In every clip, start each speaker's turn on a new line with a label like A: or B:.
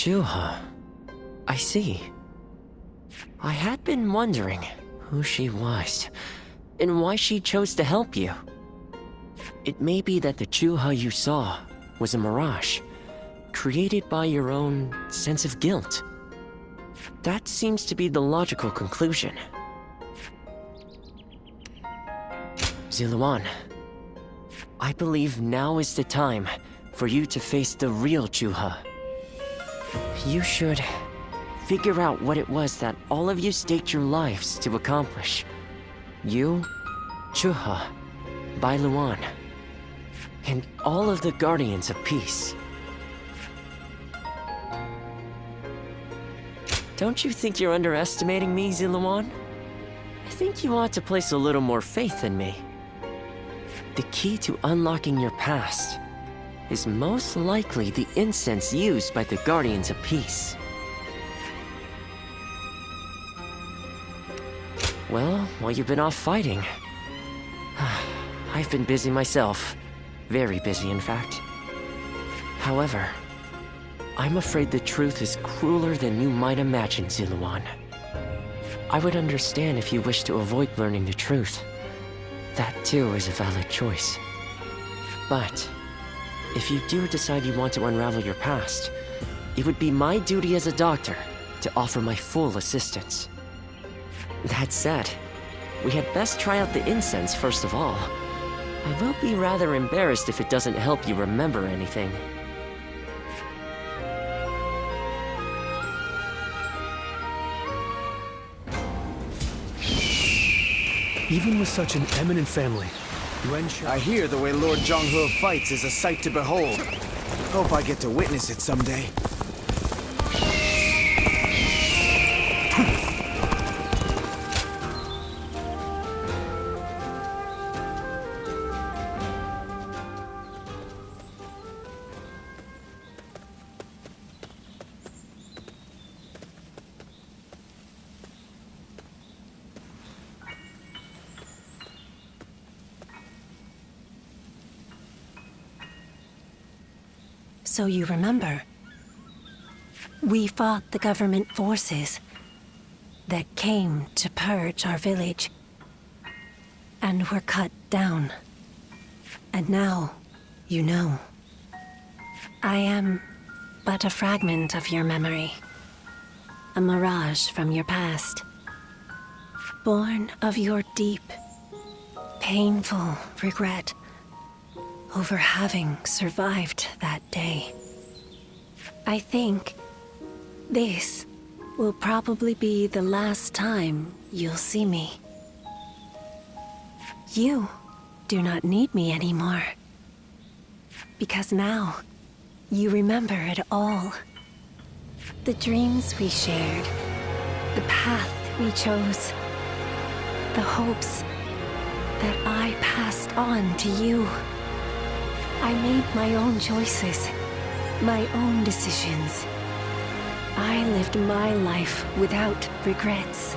A: Chuha. I see. I had been wondering who she was, and why she chose to help you. It may be that the Chuha you saw was a mirage, created by your own sense of guilt. That seems to be the logical conclusion. Ziluan, I believe now is the time for you to face the real Chuha. You should figure out what it was that all of you staked your lives to accomplish. You, Chuha, Bailuan, and all of the Guardians of Peace. Don't you think you're underestimating me, Ziluan? I think you ought to place a little more faith in me. The key to unlocking your past is most likely the incense used by the Guardians of Peace. Well, while you've been off fighting, I've been busy myself. Very busy, in fact. However, I'm afraid the truth is crueler than you might imagine, Ziluan. I would understand if you wish to avoid learning the truth. That too is a valid choice. But if you do decide you want to unravel your past, it would be my duty as a doctor to offer my full assistance. That said, we had best try out the incense first of all. I will be rather embarrassed if it doesn't help you remember anything.
B: Even with such an eminent family,
C: I hear the way Lord Zhonghe fights is a sight to behold. Hope I get to witness it someday.
D: So you remember, we fought the government forces that came to purge our village, and were cut down. And now, you know, I am but a fragment of your memory, a mirage from your past, born of your deep, painful regret over having survived that day. I think this will probably be the last time you'll see me. You do not need me anymore, because now you remember it all. The dreams we shared, the path we chose, the hopes that I passed on to you. I made my own choices, my own decisions. I lived my life without regrets.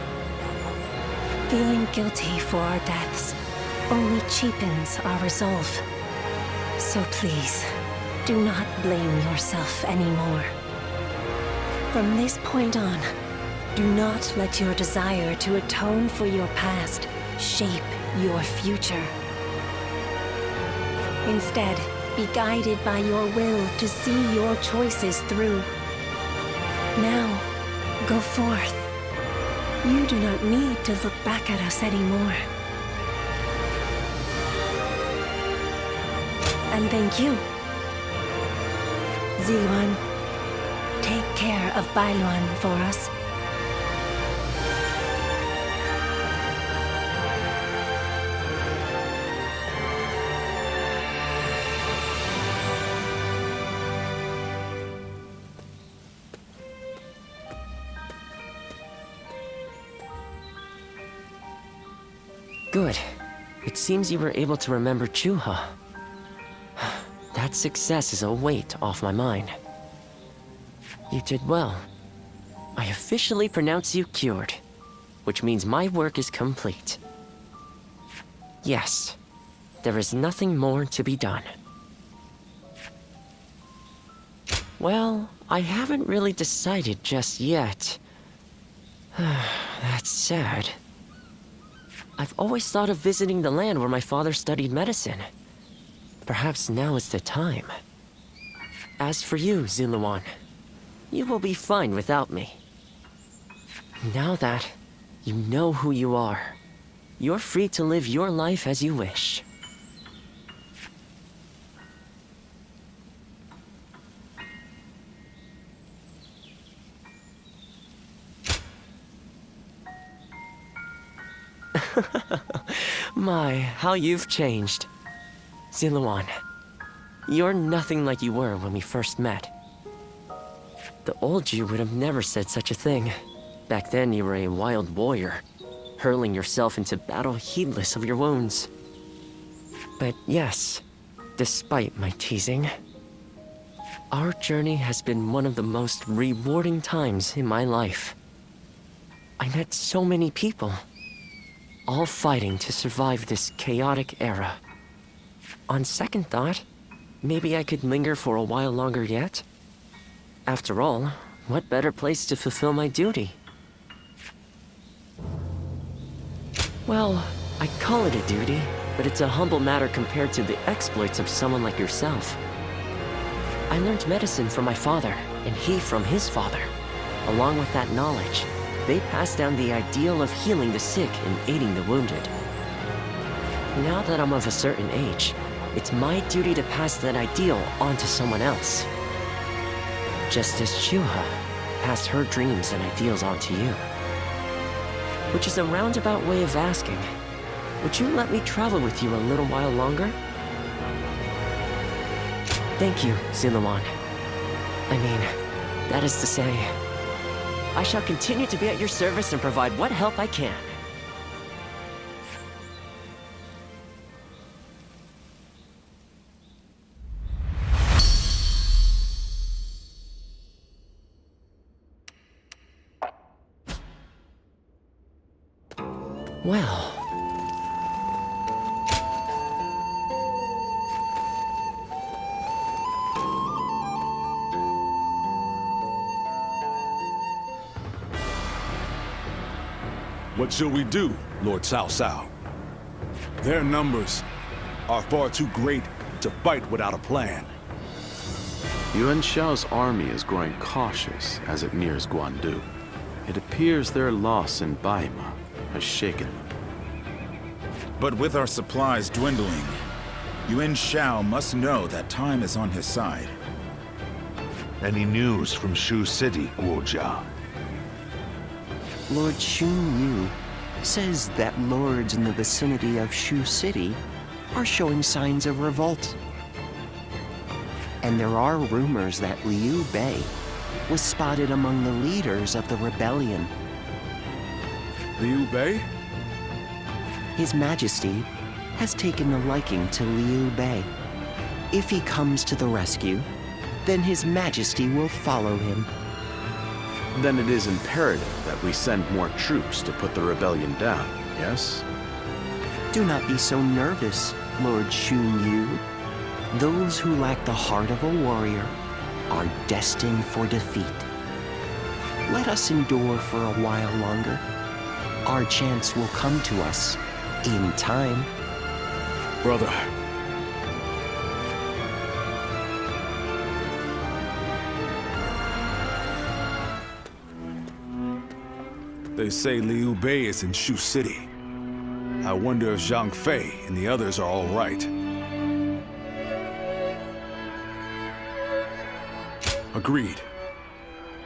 D: Feeling guilty for our deaths only cheapens our resolve. So please, do not blame yourself anymore. From this point on, do not let your desire to atone for your past shape your future. Instead, be guided by your will to see your choices through. Now, go forth. You do not need to look back at us anymore. And thank you. Ziluan, take care of Bailuan for us.
A: Good. It seems you were able to remember Chuha. That success is a weight off my mind. You did well. I officially pronounce you cured, which means my work is complete. Yes, there is nothing more to be done. Well, I haven't really decided just yet. That's sad. I've always thought of visiting the land where my father studied medicine. Perhaps now is the time. As for you, Ziluan, you will be fine without me. Now that you know who you are, you're free to live your life as you wish. My, how you've changed. Ziluan, you're nothing like you were when we first met. The old you would have never said such a thing. Back then you were a wild warrior, hurling yourself into battle heedless of your wounds. But yes, despite my teasing, our journey has been one of the most rewarding times in my life. I met so many people, all fighting to survive this chaotic era. On second thought, maybe I could linger for a while longer yet. After all, what better place to fulfill my duty? Well, I call it a duty, but it's a humble matter compared to the exploits of someone like yourself. I learned medicine from my father, and he from his father. Along with that knowledge, they passed down the ideal of healing the sick and aiding the wounded. Now that I'm of a certain age, it's my duty to pass that ideal on to someone else. Just as Shuha passed her dreams and ideals on to you. Which is a roundabout way of asking, would you let me travel with you a little while longer? Thank you, Ziluan. I mean, that is to say, I shall continue to be at your service and provide what help I can. Well...
E: What shall we do, Lord Cao Cao? Their numbers are far too great to fight without a plan.
F: Yuan Shao's army is growing cautious as it nears Guandu. It appears their loss in Baima has shaken them.
G: But with our supplies dwindling, Yuan Shao must know that time is on his side.
H: Any news from Shu City, Guojia?
I: Lord Xun Yu says that lords in the vicinity of Shu City are showing signs of revolt. And there are rumors that Liu Bei was spotted among the leaders of the rebellion.
E: Liu Bei?
I: His Majesty has taken a liking to Liu Bei. If he comes to the rescue, then His Majesty will follow him.
F: Then it is imperative that we send more troops to put the rebellion down, yes?
I: Do not be so nervous, Lord Xun Yu. Those who lack the heart of a warrior are destined for defeat. Let us endure for a while longer. Our chance will come to us in time.
E: Brother. They say Liu Bei is in Shu City. I wonder if Zhang Fei and the others are all right. Agreed.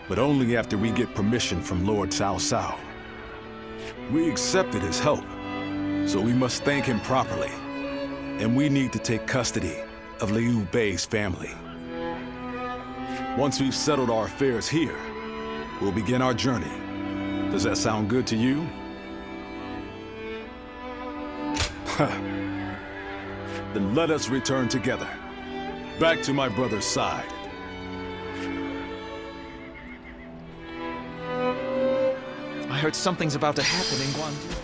E: But only after we get permission from Lord Cao Cao. We accepted his help, so we must thank him properly. And we need to take custody of Liu Bei's family. Once we've settled our affairs here, we'll begin our journey. Does that sound good to you? Then let us return together, back to my brother's side.
C: I heard something's about to happen in Guandu.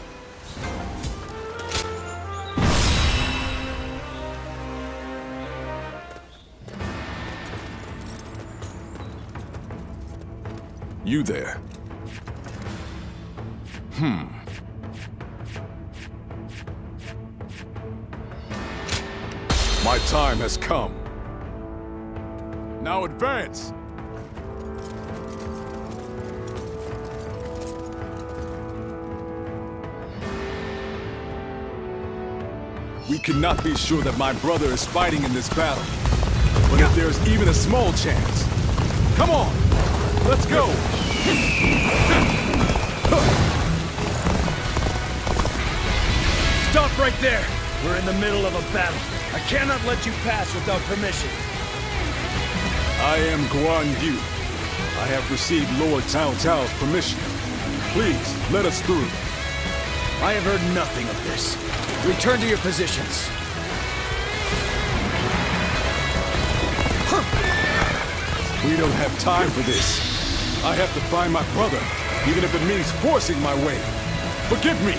E: You there. My time has come. Now advance! We cannot be sure that my brother is fighting in this battle. But if there's even a small chance... Come on! Let's go!
B: Stop right there! We're in the middle of a battle. I cannot let you pass without permission.
E: I am Guan Yu. I have received Lord Cao Cao's permission. Please, let us through.
B: I have heard nothing of this. Return to your positions.
E: We don't have time for this. I have to find my brother, even if it means forcing my way. Forgive me!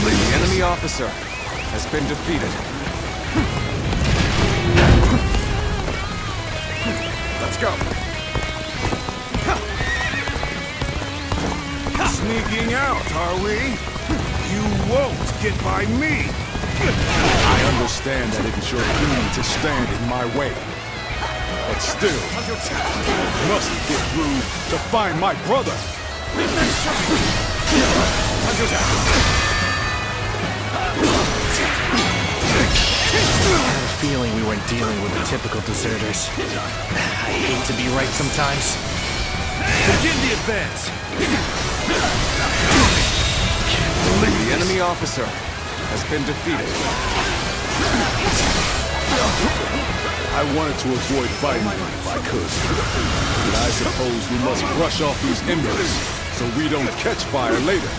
C: The enemy officer has been defeated. Let's go. Sneaking out, are we? You won't get by me!
E: I understand that it is your duty to stand in my way. But still, I must get through to find my brother.
B: I had a feeling we weren't dealing with the typical deserters. I hate to be right sometimes. Begin the advance!
C: The enemy officer has been defeated.
E: I wanted to avoid fighting them if I could. But I suppose we must brush off these embers so we don't catch fire later.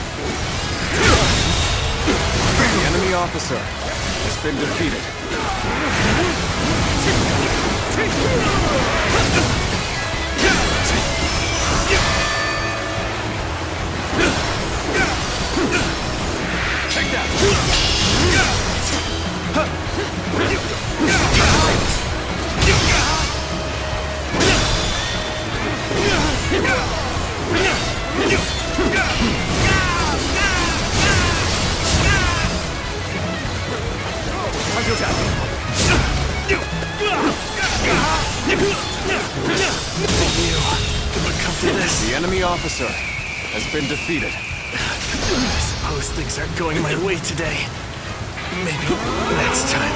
C: The enemy officer has been defeated.
B: Take that!
C: The enemy officer has been defeated.
B: I suppose things aren't going my way today. Maybe next time.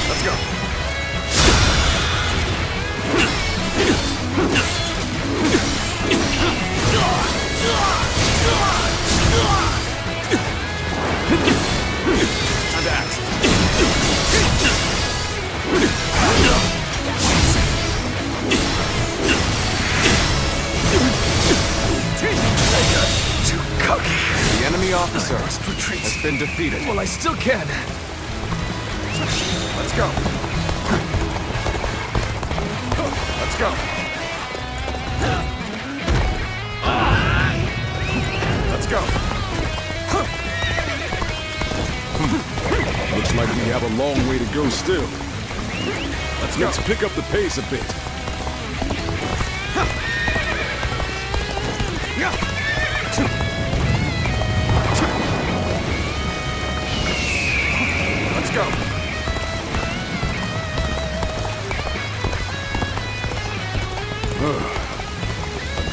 C: Let's go. Time to act.
B: Too cocky.
C: The enemy officer has been defeated.
B: Well, I still can.
C: Let's go. Let's go. Let's go.
E: Looks like we have a long way to go still. Let's pick up the pace a bit.
C: Let's go.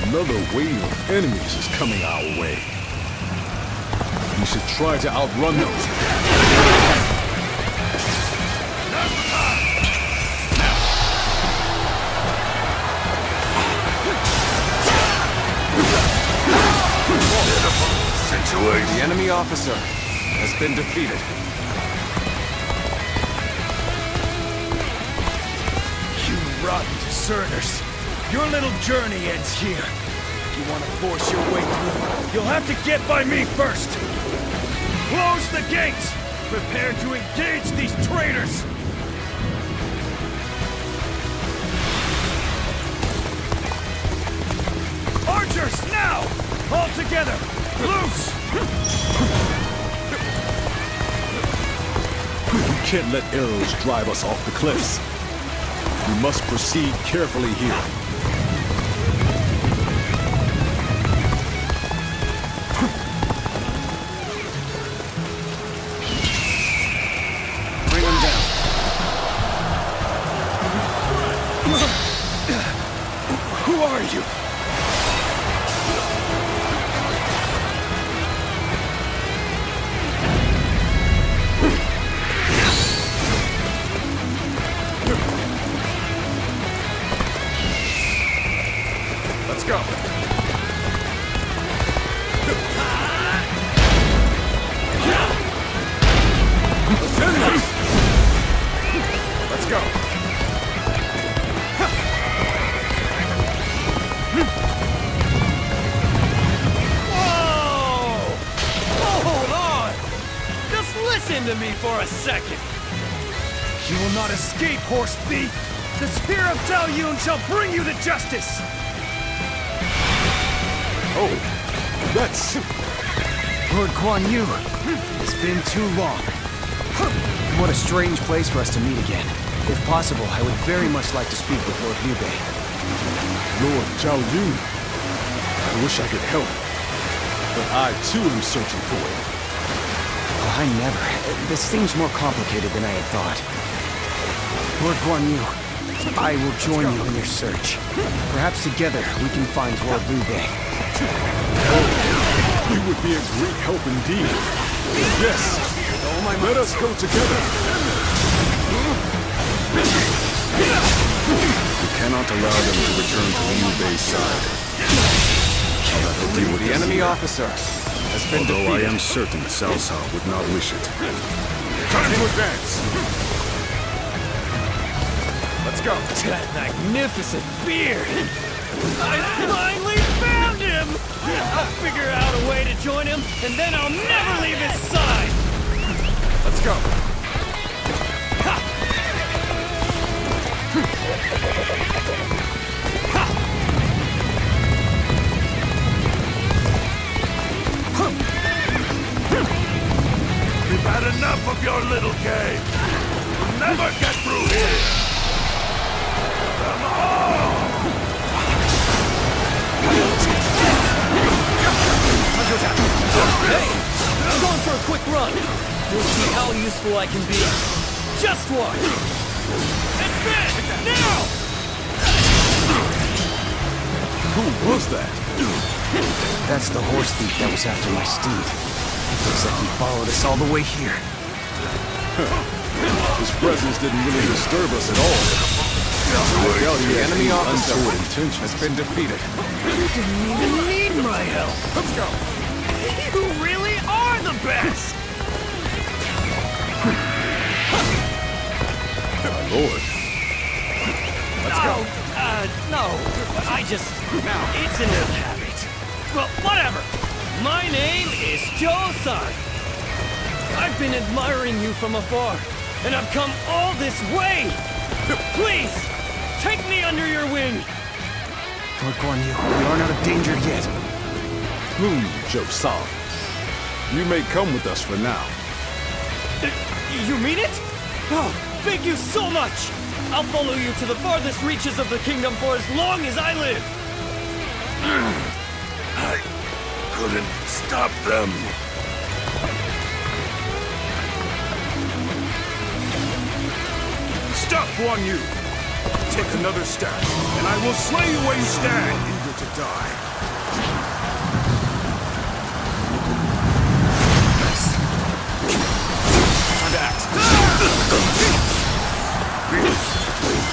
E: Another wave of enemies is coming our way. We should try to outrun them.
C: The enemy officer has been defeated.
B: You rotten deserters. Your little journey ends here. If you want to force your way through, you'll have to get by me first. Close the gates! Prepare to engage these traitors! Archers, now! All together! Loose!
E: We can't let arrows drive us off the cliffs. We must proceed carefully here.
C: Bring him down.
B: Who are you? Let's go. Let's go. Whoa! Hold on! Just listen to me for a second. You will not escape, horse thief! The Spear of Tao Yun shall bring you to justice!
E: Oh, that's...
C: Lord Guan Yu, it's been too long. What a strange place for us to meet again. If possible, I would very much like to speak with Lord Liu Bei.
E: Lord Zhao Yun. I wish I could help, but I too am searching for him.
C: Oh, I never. This seems more complicated than I had thought. Lord Guan Yu, I will join you in your search. Perhaps together we can find Lord Liu Bei.
E: You would be a great help indeed. Yes, let us go together.
G: We cannot allow them to return to Liu Bei's side. I'll have to deal with
C: The enemy officer has been
G: Although I
C: defeated.
G: am certain Cao Cao would not wish it.
B: Time to advance! Let's go! That magnificent beard! I finally found him! I'll figure out a way to join him, and then I'll never leave his side! Let's go! Ha! We've had enough of your little game! We'll never get through here! Come on! Hey! I'm going for a quick run! You'll see how useful I can be. Just watch! Advance! Now!
E: Who was that?
C: That's the horse thief that was after my steed. Looks like he followed us all the way here.
E: His presence didn't really disturb us at all. I doubt he
C: The
E: had
C: enemy
E: any
C: officer
E: untoward intentions.
C: has been defeated.
B: You didn't even need my help! Let's go! You really are the best!
E: My lord.
B: Let's go! No. I just... It's an ill habit. Well, whatever. My name is Joe-san. I've been admiring you from afar, and I've come all this way! Please, take me under your wing!
C: Lord Guan Yu, we aren't out of danger yet.
E: Joe-san. You may come with us for now.
B: You mean it? Oh, thank you so much! I'll follow you to the farthest reaches of the kingdom for as long as I live! I couldn't stop them. Stop, Guan Yu! Take another step, and I will slay you where you stand, eager to die. Time to act.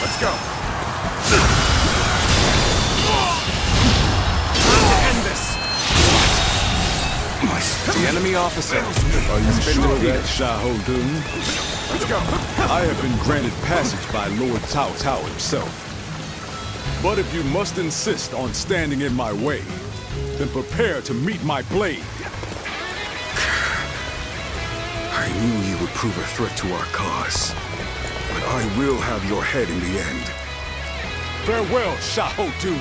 B: Let's go. Time to end this.
C: The enemy officer
E: Are you
C: has been
E: sure
C: defeated.
E: that Xiahou Dun?
B: Let's go.
E: I have been granted passage by Lord Cao Cao himself. But if you must insist on standing in my way, then prepare to meet my blade.
G: I knew you would prove a threat to our cause. But I will have your head in the end.
E: Farewell, Xiahou Dun.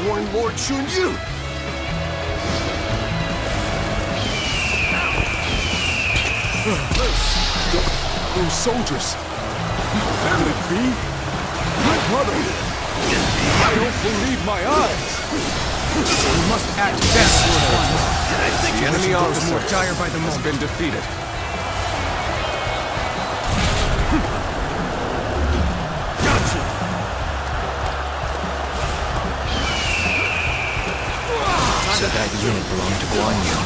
C: warn Lord Shun Yu!
E: Those soldiers. Can it be? My brother! I don't believe my eyes!
C: We must act fast, Lord Guan. The enemy officer more dire by the moment.
E: Has been defeated.
I: So that unit belonged to Guan Yu.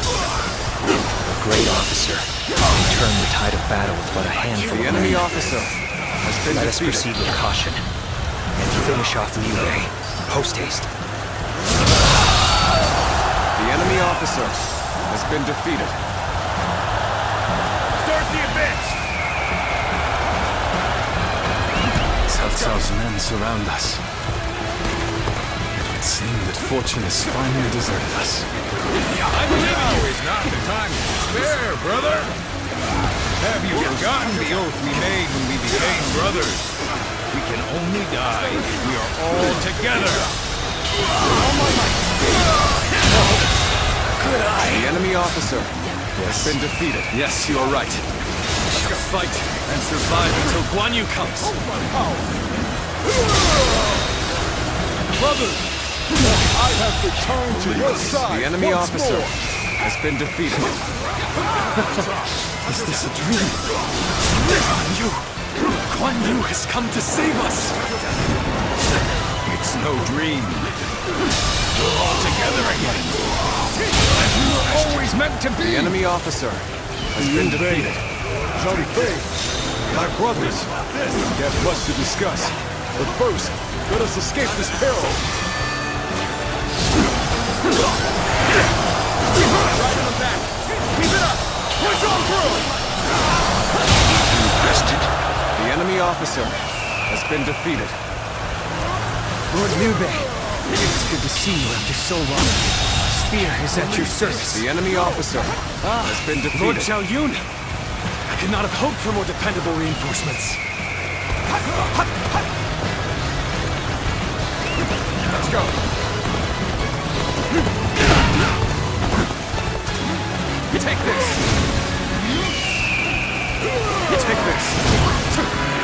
I: A great officer. He turned the tide of battle with but a handful
C: The
I: of
C: enemy
I: men.
C: officer has been
I: Let us
C: defeated.
I: proceed with caution and finish off Liu Bei. Post haste.
C: The enemy officer has been defeated.
B: Start the advance!
E: Cao Cao's men surround us. It would seem that fortune has finally deserted us.
B: I believe in you is not the time to spare, brother! Have you forgotten the oath we made when we became brothers? We can only die if we are all together!
C: Good eye! The enemy officer has been defeated.
E: Yes, you are right.
B: We shall fight and survive until Guan Yu comes!
E: Brother! I have returned to your side.
C: The enemy
E: once
C: officer
E: more.
C: has been defeated.
E: Is this a dream? Guan Yu has come to save us!
B: It's no dream. We're all together again. As we were always meant to be.
C: The enemy officer has been defeated.
E: Zhang Fei, my brothers, we have much to discuss. But first, let us escape this peril.
B: Right in the back. Keep it up. Push on through.
C: The enemy officer has been defeated.
I: Lord Liu Bei, it's good to see you after so long. Spear is at your service.
C: The enemy officer has been defeated.
I: Lord Xiao Yun, I could not have hoped for more dependable reinforcements.
C: Let's go. Take this. Take this.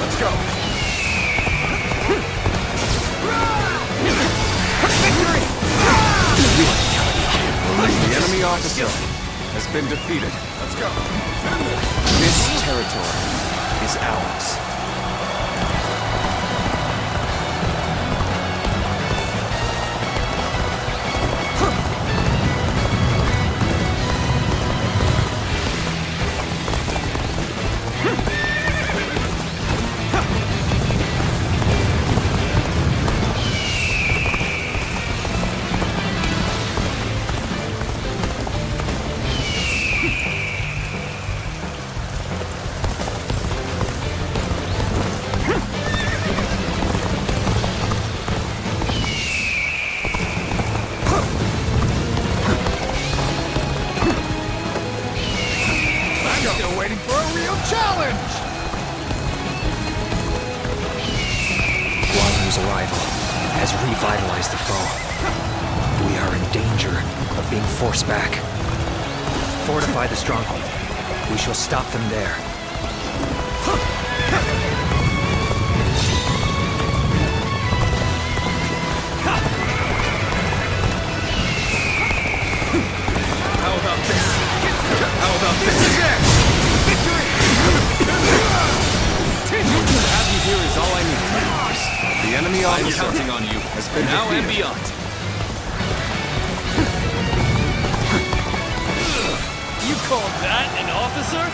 C: Let's go. Victory! The enemy officer has been defeated. Let's go. This territory is ours.
B: Still waiting for a real challenge!
I: Guan Yu's arrival has revitalized the foe. We are in danger of being forced back. Fortify the stronghold. We shall stop them there.
B: How about this? How about this? Victory!
C: To have you here is all I need. The enemy
B: I'm
C: officer
B: counting on you.
C: has been
B: Now
C: defeated.
B: and beyond. You call that an officer?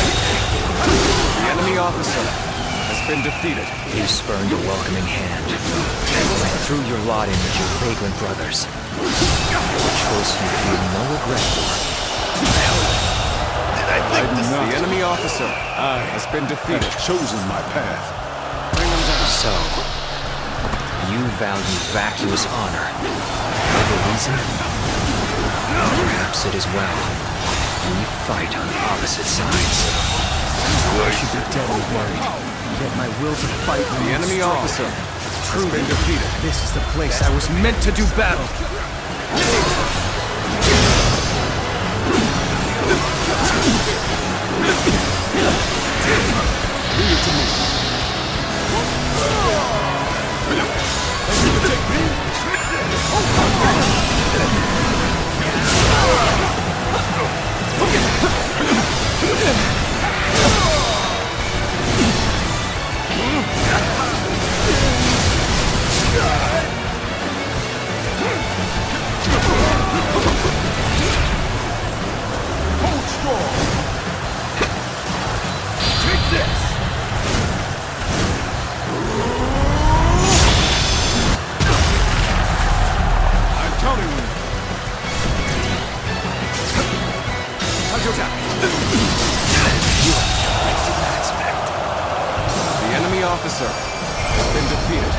C: The enemy officer has been defeated.
J: You spurned a welcoming hand. Threw your lot in with your vagrant brothers. A choice you feel no regret for.
E: I do not.
C: The enemy officer has been defeated.
E: Have chosen my path.
C: Bring him down.
J: So, you value vacuous honor over reason? Perhaps it is well we fight on opposite sides.
C: I should be deadly worried. Yet my will to fight the enemy officer has been defeated. This is the place I was meant to do battle. Leave it to me. Take me. Hold strong. Take this. I'm telling you. How's your attack? The enemy officer has been defeated.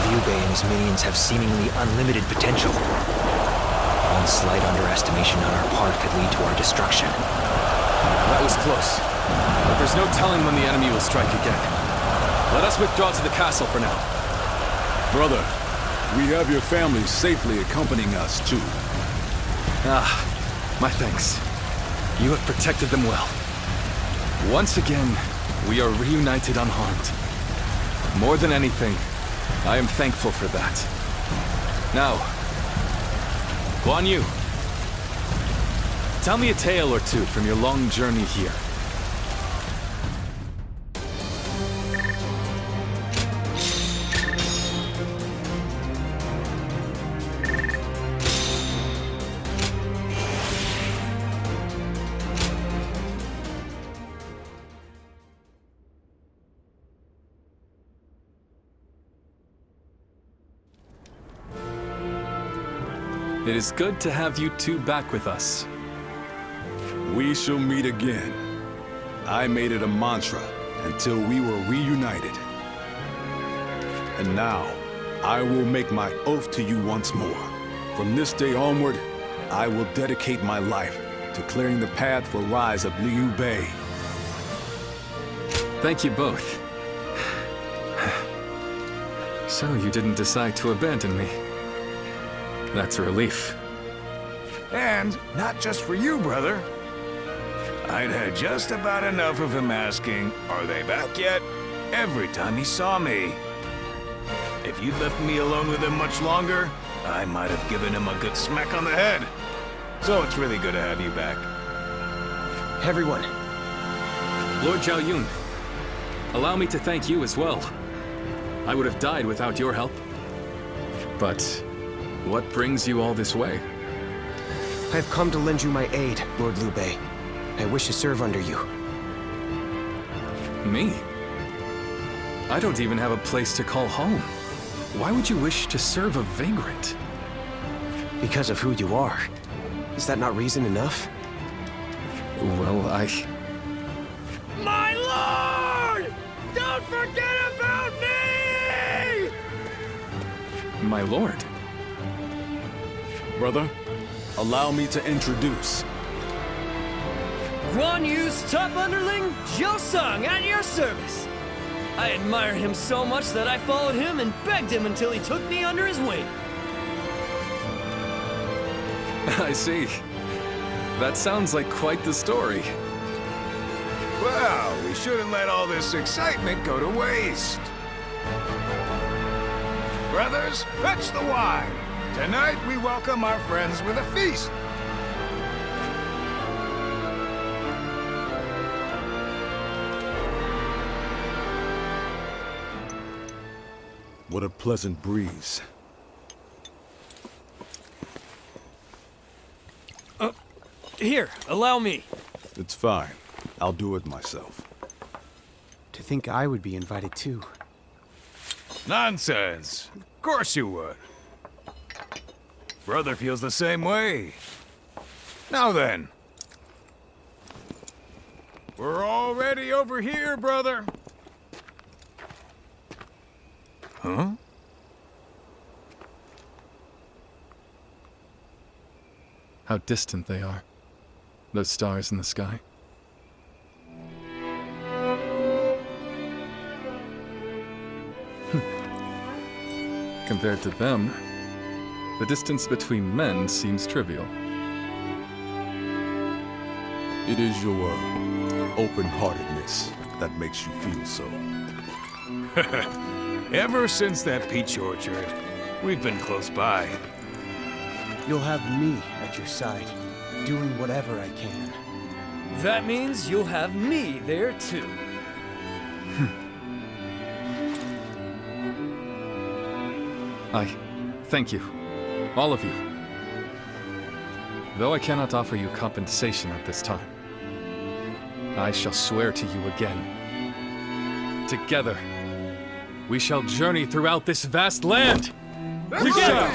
J: Liu Bei and his minions have seemingly unlimited potential. One slight underestimation on our part could lead to our destruction.
C: That was close. But there's no telling when the enemy will strike again. Let us withdraw to the castle for now.
E: Brother, we have your family safely accompanying us, too.
C: Ah, my thanks. You have protected them well. Once again, we are reunited unharmed. More than anything, I am thankful for that. Now, Guan Yu, tell me a tale or two from your long journey here. It is good to have you two back with us.
E: We shall meet again. I made it a mantra until we were reunited. And now, I will make my oath to you once more. From this day onward, I will dedicate my life to clearing the path for rise of Liu Bei.
C: Thank you both. So you didn't decide to abandon me. That's a relief.
B: And not just for you, brother. I'd had just about enough of him asking, "Are they back yet?" every time he saw me. If you'd left me alone with him much longer, I might have given him a good smack on the head. So it's really good to have you back.
C: Everyone. Lord Zhao Yun, allow me to thank you as well. I would have died without your help. But what brings you all this way?
K: I have come to lend you my aid, Lord Liu Bei. I wish to serve under you.
C: Me? I don't even have a place to call home. Why would you wish to serve a vagrant?
K: Because of who you are. Is that not reason enough?
C: Well,
B: My lord! Don't forget about me!
C: My lord.
E: Brother, allow me to introduce.
L: Guan Yu's top underling, Zhou Sung, at your service. I admire him so much that I followed him and begged him until he took me under his wing.
C: I see. That sounds like quite the story.
B: Well, we shouldn't let all this excitement go to waste. Brothers, fetch the wine. Tonight we welcome our friends with a feast.
E: What a pleasant breeze.
L: Here, allow me.
E: It's fine. I'll do it myself.
C: To think I would be invited too.
B: Nonsense. Of course you would. Brother feels the same way. Now then. We're already over here, brother. Huh?
M: How distant they are. Those stars in the sky. Compared to them, the distance between men seems trivial.
E: It is your open-heartedness that makes you feel so.
B: Ever since that peach orchard, we've been close by.
C: You'll have me at your side, doing whatever I can.
L: That means you'll have me there too.
M: I thank you, all of you. Though I cannot offer you compensation at this time, I shall swear to you again. Together, we shall journey throughout this vast land!
B: Together!